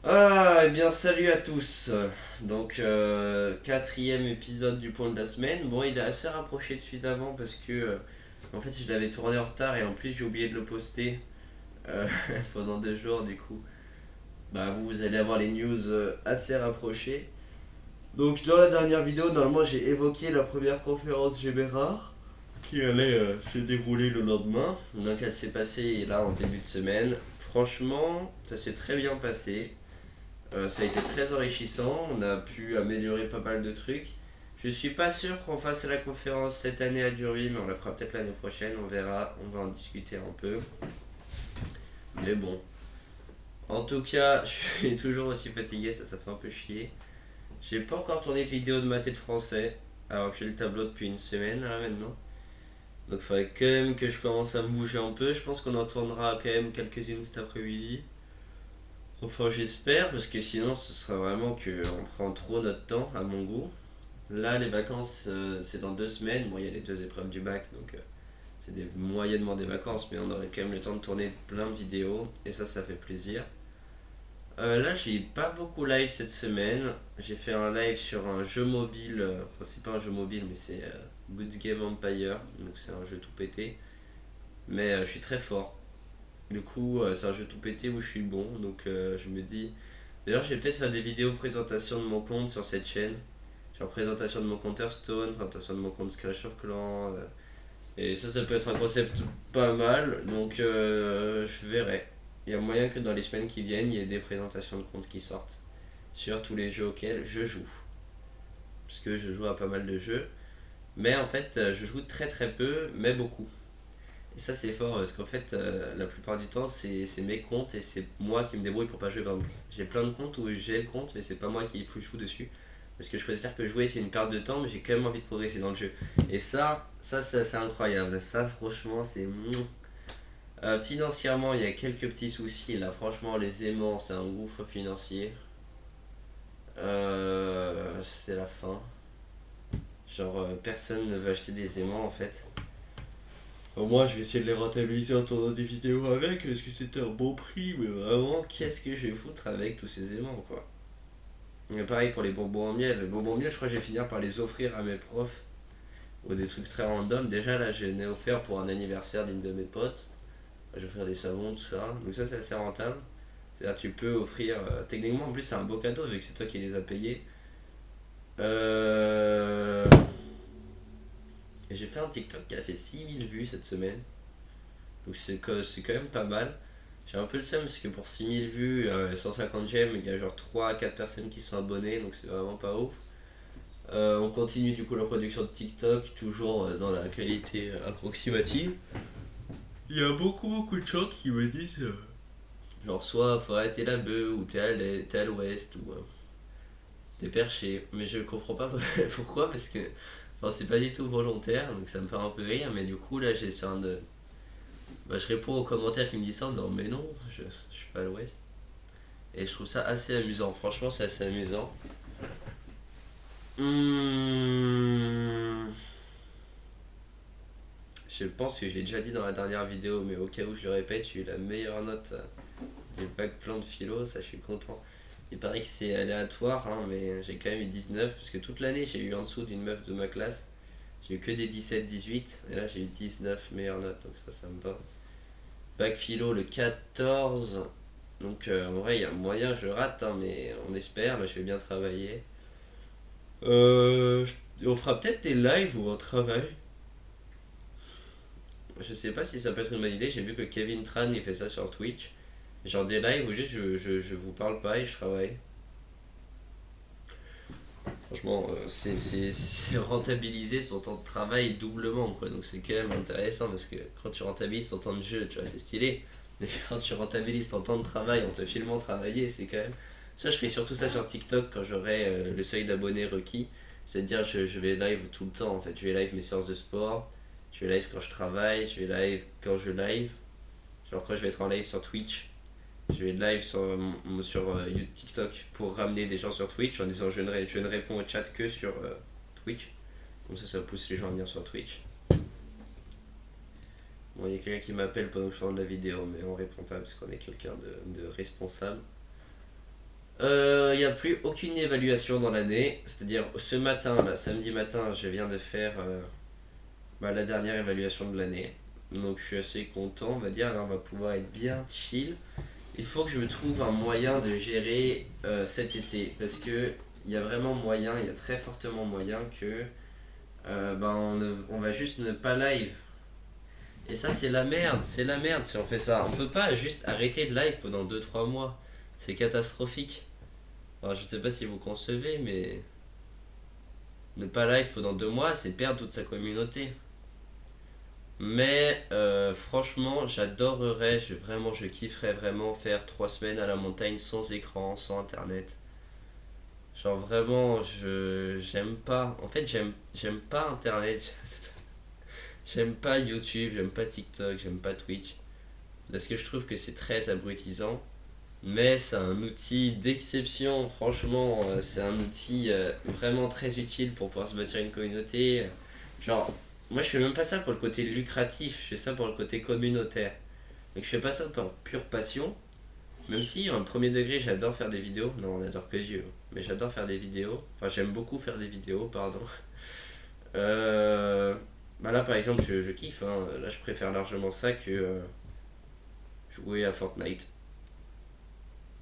Ah, eh bien, salut à tous. Donc, quatrième épisode du point de la semaine. Bon, il est assez rapproché de celui d'avant parce que, en fait, je l'avais tourné en retard et en plus, j'ai oublié de le poster euh, pendant 2 jours. Du coup, bah, vous allez avoir les news assez rapprochées. Donc, dans la dernière vidéo, normalement, j'ai évoqué la première conférence Gébérard qui allait se dérouler le lendemain. Donc, elle s'est passée là en début de semaine. Franchement, ça s'est très bien passé. Ça a été très enrichissant, on a pu améliorer pas mal de trucs. Je suis pas sûr qu'on fasse la conférence cette année à Durville, mais on la fera peut-être l'année prochaine, on verra, on va en discuter un peu. Mais bon, en tout cas, je suis toujours aussi fatigué, ça fait un peu chier. J'ai pas encore tourné de vidéo de maths et de français, alors que j'ai le tableau depuis une semaine là maintenant. Donc il faudrait quand même que je commence à me bouger un peu, je pense qu'on en tournera quand même quelques-unes cet après-midi. Enfin j'espère, parce que sinon ce sera vraiment qu'on prend trop notre temps à mon goût. Là, les vacances, c'est dans 2 semaines. Bon, il y a les 2 épreuves du bac, donc c'est moyennement des vacances, mais on aurait quand même le temps de tourner plein de vidéos, et ça fait plaisir. Là, j'ai pas beaucoup live cette semaine. J'ai fait un live sur un jeu mobile, enfin, c'est pas un jeu mobile, mais c'est Good Game Empire, donc c'est un jeu tout pété. Mais je suis très fort. Du coup, c'est un jeu tout pété où je suis bon, donc je me dis. D'ailleurs, je vais peut-être faire des vidéos présentation de mon compte sur cette chaîne. Genre présentation de mon compte Hearthstone, présentation de mon compte Clash of Clans. Et ça peut être un concept pas mal. Donc je verrai. Il y a moyen que dans les semaines qui viennent, il y ait des présentations de comptes qui sortent sur tous les jeux auxquels je joue. Parce que je joue à pas mal de jeux. Mais en fait, je joue très très peu, mais beaucoup. Et ça c'est fort parce qu'en fait, la plupart du temps, c'est mes comptes et c'est moi qui me débrouille pour pas jouer. Par exemple, j'ai plein de comptes où j'ai le compte, mais c'est pas moi qui joue dessus. Parce que je considère que jouer c'est une perte de temps, mais j'ai quand même envie de progresser dans le jeu. Et ça c'est incroyable. Ça, franchement, c'est. Financièrement, il y a quelques petits soucis. Là, franchement, les aimants, c'est un gouffre financier. C'est la fin. Genre, personne ne veut acheter des aimants en fait. Au moins, je vais essayer de les rentabiliser en tournant des vidéos avec, parce que c'était un bon prix, mais vraiment, qu'est-ce que je vais foutre avec tous ces aimants, quoi. Et pareil pour les bonbons en miel. Les bonbons en miel, je crois que je vais finir par les offrir à mes profs, ou des trucs très random. Déjà, là, je l'ai offert pour un anniversaire d'une de mes potes. Je vais offrir des savons, tout ça. Donc, ça, c'est assez rentable. C'est-à-dire, tu peux offrir. Techniquement, en plus, c'est un beau cadeau, vu que c'est toi qui les as payés. Euh... Et j'ai fait un TikTok qui a fait 6 000 vues cette semaine. Donc, c'est quand même pas mal. J'ai un peu le seum parce que pour 6 000 vues, 150 j'aime, il y a genre 3 à 4 personnes qui sont abonnées, donc c'est vraiment pas ouf. On continue du coup la production de TikTok, toujours dans la qualité approximative. Il y a beaucoup de gens qui me disent genre soit faut arrêter la bœuf, ou t'es à l'ouest, ou t'es perché. Mais je comprends pas pourquoi, parce que enfin, c'est pas du tout volontaire, donc ça me fait un peu rire, mais du coup là j'essaie de. Bah, je réponds aux commentaires qui me disent ça, non mais non, je suis pas à l'ouest. Et je trouve ça assez amusant, franchement c'est assez amusant. Hmm, Je pense que je l'ai déjà dit dans la dernière vidéo, mais au cas où je le répète, j'ai eu la meilleure note du bac plein de philo, ça je suis content. Il paraît que c'est aléatoire, hein, mais j'ai quand même eu 19, parce que toute l'année j'ai eu en dessous d'une meuf de ma classe. J'ai eu que des 17-18, et là j'ai eu 19 meilleures notes, donc ça me va. Bac philo le 14, donc en vrai il y a moyen que je rate, hein, mais on espère, là je vais bien travailler. Euh, on fera peut-être des lives ou un travail. Je sais pas si ça peut être une bonne idée. J'ai vu que Kevin Tran il fait ça sur Twitch. Genre des lives où juste je vous parle pas et je travaille. Franchement, c'est rentabiliser son temps de travail doublement quoi. Donc c'est quand même intéressant parce que quand tu rentabilises ton temps de jeu, tu vois, c'est stylé. Mais quand tu rentabilises ton temps de travail en te filmant travailler, c'est quand même. Ça, je ferai surtout ça sur TikTok quand j'aurai le seuil d'abonnés requis. C'est-à-dire, je vais live tout le temps en fait. Je vais live mes séances de sport, je vais live quand je travaille, je vais live quand je live. Genre, quand je vais être en live sur Twitch, je vais live sur TikTok pour ramener des gens sur Twitch en disant je ne réponds au chat que sur Twitch. Comme ça pousse les gens à venir sur Twitch. Bon, il y a quelqu'un qui m'appelle pendant que je fais de la vidéo, mais on répond pas parce qu'on est quelqu'un de responsable. Il n'y a plus aucune évaluation dans l'année. C'est-à-dire, ce matin, là, samedi matin, je viens de faire la dernière évaluation de l'année. Donc, je suis assez content, on va dire. Là, on va pouvoir être bien chill. Il faut que je me trouve un moyen de gérer cet été. Parce que il y a vraiment moyen, il y a très fortement moyen que on va juste ne pas live. Et ça, c'est la merde si on fait ça. On peut pas juste arrêter de live pendant 2 3 mois. C'est catastrophique. Alors, je sais pas si vous concevez, mais ne pas live pendant 2 mois, c'est perdre toute sa communauté. Mais franchement, j'adorerais, je kifferais vraiment faire 3 semaines à la montagne sans écran, sans internet. Genre vraiment, j'aime pas. En fait, j'aime pas internet. J'aime pas YouTube, j'aime pas TikTok, j'aime pas Twitch. Parce que je trouve que c'est très abrutisant. Mais c'est un outil d'exception, franchement, c'est un outil vraiment très utile pour pouvoir se bâtir une communauté. Genre, moi je fais même pas ça pour le côté lucratif, je fais ça pour le côté communautaire. Donc je fais pas ça par pure passion, même si en premier degré j'adore faire des vidéos, non on adore que Dieu, mais j'adore faire des vidéos, enfin j'aime beaucoup faire des vidéos, pardon. Euh, là par exemple je kiffe, hein. Là je préfère largement ça que jouer à Fortnite.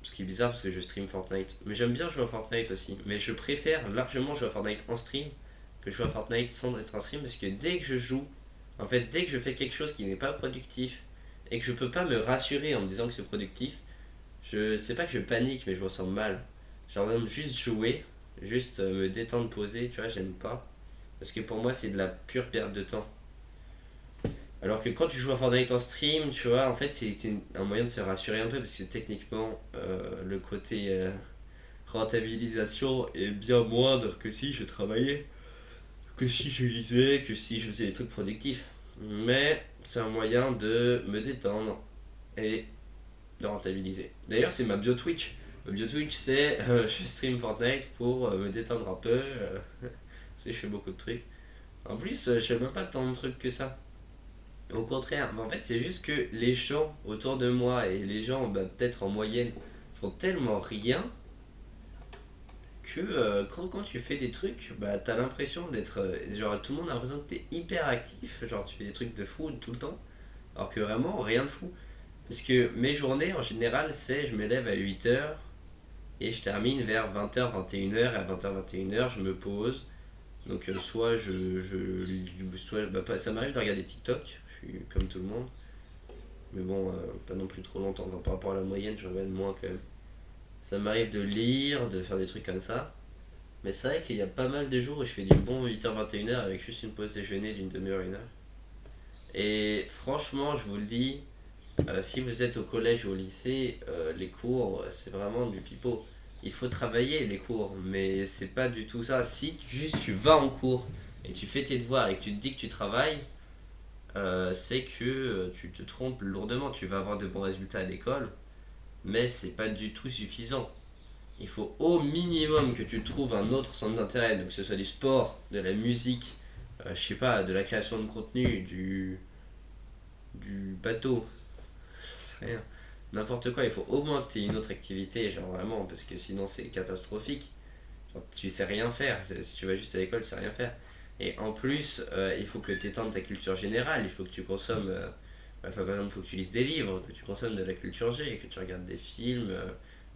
Ce qui est bizarre parce que je stream Fortnite. Mais j'aime bien jouer à Fortnite aussi. Mais je préfère largement jouer à Fortnite en stream que jouer à Fortnite sans être en stream. Parce que dès que je joue, en fait, dès que je fais quelque chose qui n'est pas productif et que je peux pas me rassurer en me disant que c'est productif, je sais pas que je panique, mais je me sens mal. Genre même juste jouer, juste me détendre, poser, tu vois, j'aime pas. Parce que pour moi, c'est de la pure perte de temps. Alors que quand tu joues à Fortnite en stream, tu vois, en fait, c'est un moyen de se rassurer un peu parce que techniquement, le côté rentabilisation est bien moindre que si je travaillais, que si je lisais, que si je faisais des trucs productifs. Mais c'est un moyen de me détendre et de rentabiliser. D'ailleurs, c'est ma bio Twitch. Ma bio Twitch, c'est je stream Fortnite pour me détendre un peu. Tu sais, je fais beaucoup de trucs. En plus, je fais même pas tant de trucs que ça. Au contraire, mais en fait, c'est juste que les gens autour de moi et les gens, peut-être en moyenne, font tellement rien que quand tu fais des trucs, t'as l'impression d'être. Genre, tout le monde a l'impression que t'es hyper actif, genre, tu fais des trucs de fou tout le temps, alors que vraiment, rien de fou. Parce que mes journées, en général, c'est je me lève à 8 heures et je termine vers 20 h 21 h et à 20 h 21 h je me pose. Donc, soit soit, ça m'arrive de regarder TikTok, je suis comme tout le monde. Mais bon, pas non plus trop longtemps. Enfin, par rapport à la moyenne, je regarde moins quand même. Ça m'arrive de lire, de faire des trucs comme ça. Mais c'est vrai qu'il y a pas mal de jours où je fais du bon 8h-21 h avec juste une pause déjeuner d'une demi-heure, 1 heure. Et franchement, je vous le dis, si vous êtes au collège ou au lycée, les cours, c'est vraiment du pipeau. Il faut travailler les cours, mais c'est pas du tout ça. Si juste tu vas en cours et tu fais tes devoirs et que tu te dis que tu travailles, c'est que tu te trompes lourdement. Tu vas avoir de bons résultats à l'école, mais c'est pas du tout suffisant. Il faut au minimum que tu trouves un autre centre d'intérêt, donc que ce soit du sport, de la musique, je sais pas, de la création de contenu, du bateau, je sais rien. N'importe quoi, il faut au moins que tu aies une autre activité, genre vraiment, parce que sinon c'est catastrophique. Genre, tu sais rien faire, si tu vas juste à l'école, tu sais rien faire. Et en plus, il faut que tu étendes ta culture générale, il faut que tu consommes, par exemple, il faut que tu lises des livres, que tu consommes de la culture G, que tu regardes des films.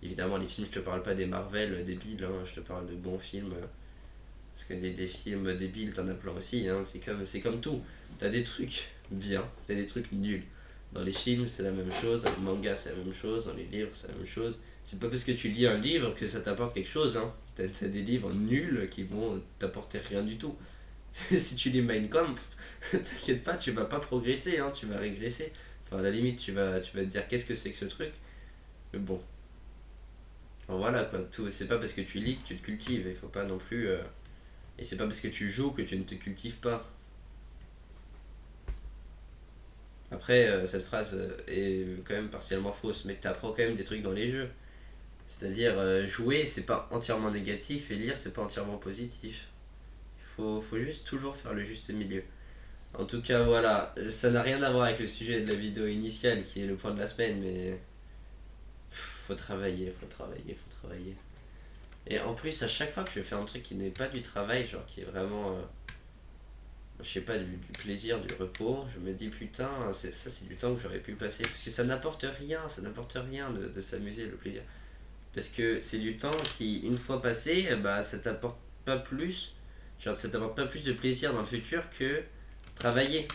Évidemment, les films, je te parle pas des Marvel débiles, hein, je te parle de bons films. Parce que des films débiles, t'en as plein aussi, hein, c'est comme tout. T'as des trucs bien, t'as des trucs nuls. Dans les films, c'est la même chose, dans les mangas, c'est la même chose, dans les livres, c'est la même chose. C'est pas parce que tu lis un livre que ça t'apporte quelque chose, hein. T'as des livres nuls qui vont t'apporter rien du tout. Si tu lis Mein Kampf, t'inquiète pas, tu vas pas progresser, hein, tu vas régresser. Enfin, à la limite, tu vas te dire qu'est-ce que c'est que ce truc. Mais bon, enfin, voilà quoi, tout, c'est pas parce que tu lis que tu te cultives, il faut pas non plus. Et c'est pas parce que tu joues que tu ne te cultives pas. Après, cette phrase est quand même partiellement fausse, mais tu apprends quand même des trucs dans les jeux. C'est-à-dire, jouer, c'est pas entièrement négatif, et lire, c'est pas entièrement positif. Il faut juste toujours faire le juste milieu. En tout cas, voilà, ça n'a rien à voir avec le sujet de la vidéo initiale, qui est le point de la semaine, mais faut travailler, faut travailler, faut travailler. Et en plus, à chaque fois que je fais un truc qui n'est pas du travail, genre qui est vraiment, je sais pas, du plaisir, du repos, je me dis putain, c'est du temps que j'aurais pu passer. Parce que ça n'apporte rien de s'amuser, le plaisir. Parce que c'est du temps qui, une fois passé, bah ça t'apporte pas plus, genre ça t'apporte pas plus de plaisir dans le futur que travailler.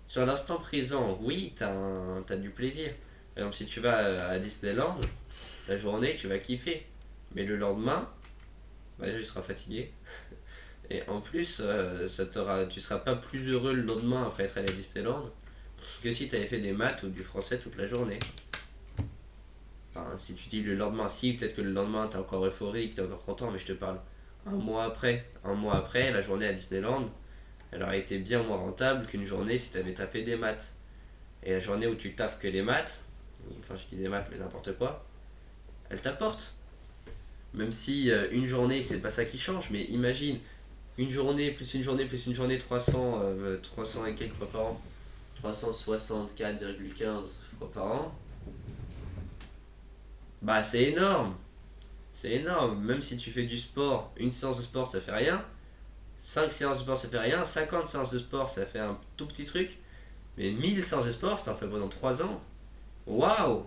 Sur l'instant présent, oui, t'as du plaisir. Par exemple, si tu vas à Disneyland, ta journée, tu vas kiffer. Mais le lendemain, bah, déjà, tu seras fatigué. Et en plus, tu seras pas plus heureux le lendemain après être allé à Disneyland que si tu avais fait des maths ou du français toute la journée. Enfin, si tu dis le lendemain, si, peut-être que le lendemain, t'es encore euphorique, t'es encore content, mais je te parle un mois après. Un mois après, la journée à Disneyland, elle aurait été bien moins rentable qu'une journée si t'avais tapé des maths. Et la journée où tu taffes que les maths, enfin je dis des maths mais n'importe quoi, elle t'apporte. Même si une journée c'est pas ça qui change, mais imagine une journée plus une journée plus une journée 300 et quelques fois par an, 364,15 fois par an, bah c'est énorme. C'est énorme, même si tu fais du sport, une séance de sport ça fait rien, 5 séances de sport ça fait rien, 50 séances de sport ça fait un tout petit truc, mais 1000 séances de sport ça en fait pendant 3 ans. Waouh!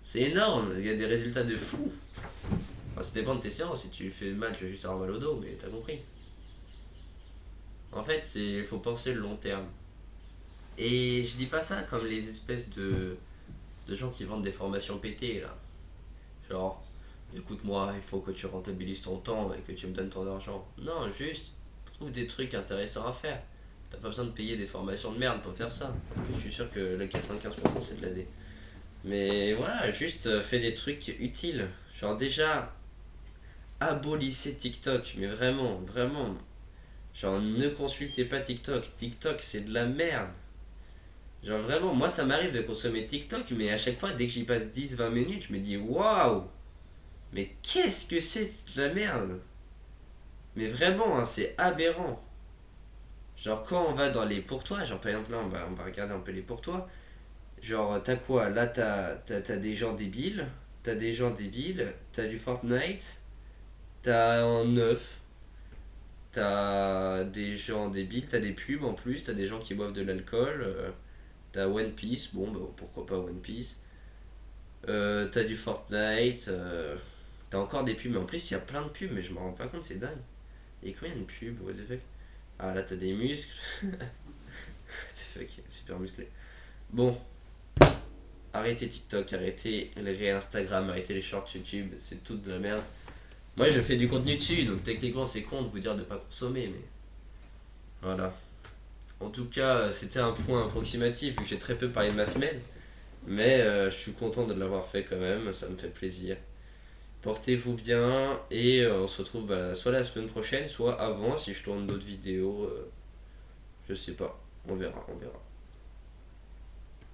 C'est énorme, il y a des résultats de fou. Enfin, ça dépend de tes séances, si tu fais mal, tu vas juste avoir mal au dos, mais t'as compris. En fait, il faut penser le long terme. Et je dis pas ça comme les espèces de gens qui vendent des formations pétées là. Genre, écoute-moi, il faut que tu rentabilises ton temps et que tu me donnes ton argent. Non, juste, trouve des trucs intéressants à faire. T'as pas besoin de payer des formations de merde pour faire ça. En plus, je suis sûr que le 95% c'est de l'AD. Mais voilà, juste fais des trucs utiles. Genre déjà, abolissez TikTok, mais vraiment, vraiment. Genre ne consultez pas TikTok. TikTok c'est de la merde. Genre vraiment, moi ça m'arrive de consommer TikTok, mais à chaque fois, dès que j'y passe 10-20 minutes, je me dis waouh, mais qu'est-ce que c'est de la merde? Mais vraiment, hein, c'est aberrant. Genre quand on va dans les pourtois, genre par exemple là on va regarder un peu les pourtois. Genre t'as quoi? Là t'as des gens débiles, t'as du Fortnite, t'as un neuf, t'as des gens débiles, t'as des pubs en plus, t'as des gens qui boivent de l'alcool, t'as One Piece, bon bah pourquoi pas One Piece, t'as du Fortnite, t'as encore des pubs, mais en plus il y a plein de pubs, mais je me rends pas compte, c'est dingue. Il y a combien de pubs, what the fuck? Ah là t'as des muscles, what the fuck, super musclé. Bon, arrêtez TikTok, arrêtez les Instagram, arrêtez les shorts YouTube, c'est tout de la merde. Moi je fais du contenu dessus, donc techniquement c'est con de vous dire de pas consommer, mais voilà. En tout cas, c'était un point approximatif vu que j'ai très peu parlé de ma semaine, mais je suis content de l'avoir fait quand même, ça me fait plaisir. Portez-vous bien et on se retrouve bah, soit la semaine prochaine, soit avant si je tourne d'autres vidéos, je sais pas, on verra, on verra.